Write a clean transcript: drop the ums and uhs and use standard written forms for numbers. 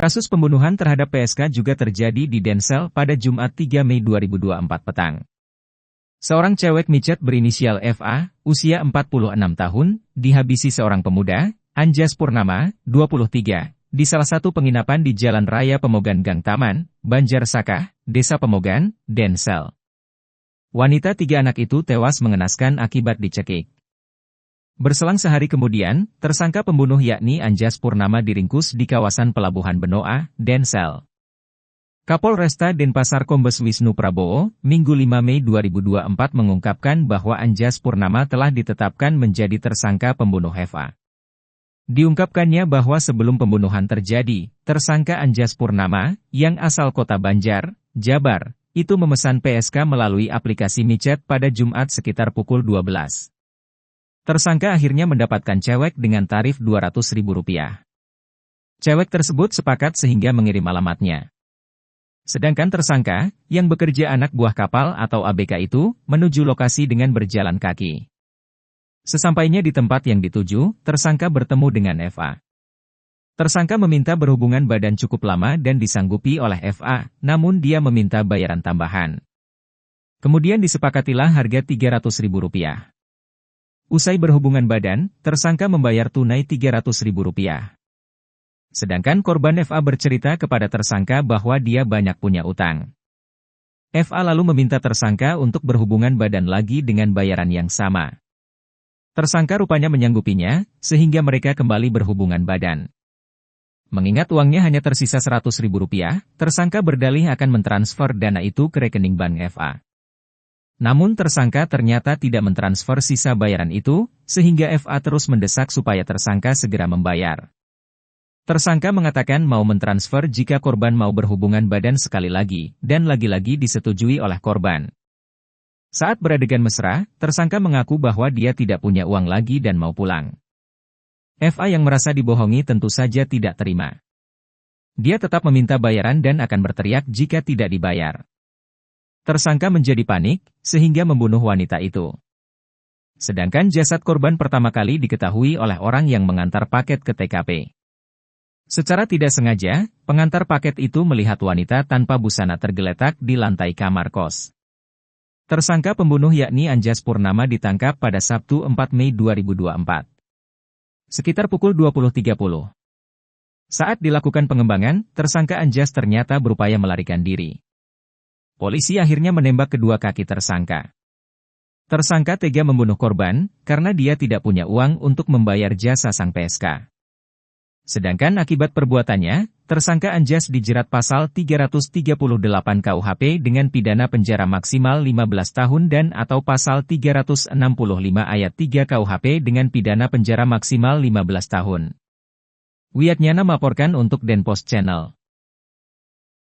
Kasus pembunuhan terhadap PSK juga terjadi di Densel pada Jumat 3 Mei 2024 petang. Seorang cewek micet berinisial FA, usia 46 tahun, dihabisi seorang pemuda, Anjas Purnama, 23, di salah satu penginapan di Jalan Raya Pemogan Gang Taman, Banjar Sakah, Desa Pemogan, Densel. Wanita 3 anak itu tewas mengenaskan akibat dicekik. Berselang sehari kemudian, tersangka pembunuh yakni Anjas Purnama diringkus di kawasan Pelabuhan Benoa, Densel. Kapolresta Denpasar Kombes Wisnu Prabowo, Minggu 5 Mei 2024 mengungkapkan bahwa Anjas Purnama telah ditetapkan menjadi tersangka pembunuh FA. Diungkapkannya bahwa sebelum pembunuhan terjadi, tersangka Anjas Purnama, yang asal kota Banjar, Jabar, itu memesan PSK melalui aplikasi micet pada Jumat sekitar pukul 12. Tersangka akhirnya mendapatkan cewek dengan tarif Rp200.000. Cewek tersebut sepakat sehingga mengirim alamatnya. Sedangkan tersangka, yang bekerja anak buah kapal atau ABK itu, menuju lokasi dengan berjalan kaki. Sesampainya di tempat yang dituju, tersangka bertemu dengan FA. Tersangka meminta berhubungan badan cukup lama dan disanggupi oleh FA, namun dia meminta bayaran tambahan. Kemudian disepakatilah harga Rp300.000. Usai berhubungan badan, tersangka membayar tunai Rp300.000. Sedangkan korban FA bercerita kepada tersangka bahwa dia banyak punya utang. FA lalu meminta tersangka untuk berhubungan badan lagi dengan bayaran yang sama. Tersangka rupanya menyanggupinya, sehingga mereka kembali berhubungan badan. Mengingat uangnya hanya tersisa Rp100.000, tersangka berdalih akan mentransfer dana itu ke rekening bank FA. Namun tersangka ternyata tidak mentransfer sisa bayaran itu, sehingga FA terus mendesak supaya tersangka segera membayar. Tersangka mengatakan mau mentransfer jika korban mau berhubungan badan sekali lagi, dan lagi-lagi disetujui oleh korban. Saat beradegan mesra, tersangka mengaku bahwa dia tidak punya uang lagi dan mau pulang. FA yang merasa dibohongi tentu saja tidak terima. Dia tetap meminta bayaran dan akan berteriak jika tidak dibayar. Tersangka menjadi panik, sehingga membunuh wanita itu. Sedangkan jasad korban pertama kali diketahui oleh orang yang mengantar paket ke TKP. Secara tidak sengaja, pengantar paket itu melihat wanita tanpa busana tergeletak di lantai kamar kos. Tersangka pembunuh yakni Anjas Purnama ditangkap pada Sabtu 4 Mei 2024. Sekitar pukul 20.30. Saat dilakukan pengembangan, tersangka Anjas ternyata berupaya melarikan diri. Polisi akhirnya menembak kedua kaki tersangka. Tersangka tega membunuh korban, karena dia tidak punya uang untuk membayar jasa sang PSK. Sedangkan akibat perbuatannya, tersangka Anjas dijerat pasal 338 KUHP dengan pidana penjara maksimal 15 tahun dan atau pasal 365 ayat 3 KUHP dengan pidana penjara maksimal 15 tahun. Wiatnyana melaporkan untuk Denpos Channel.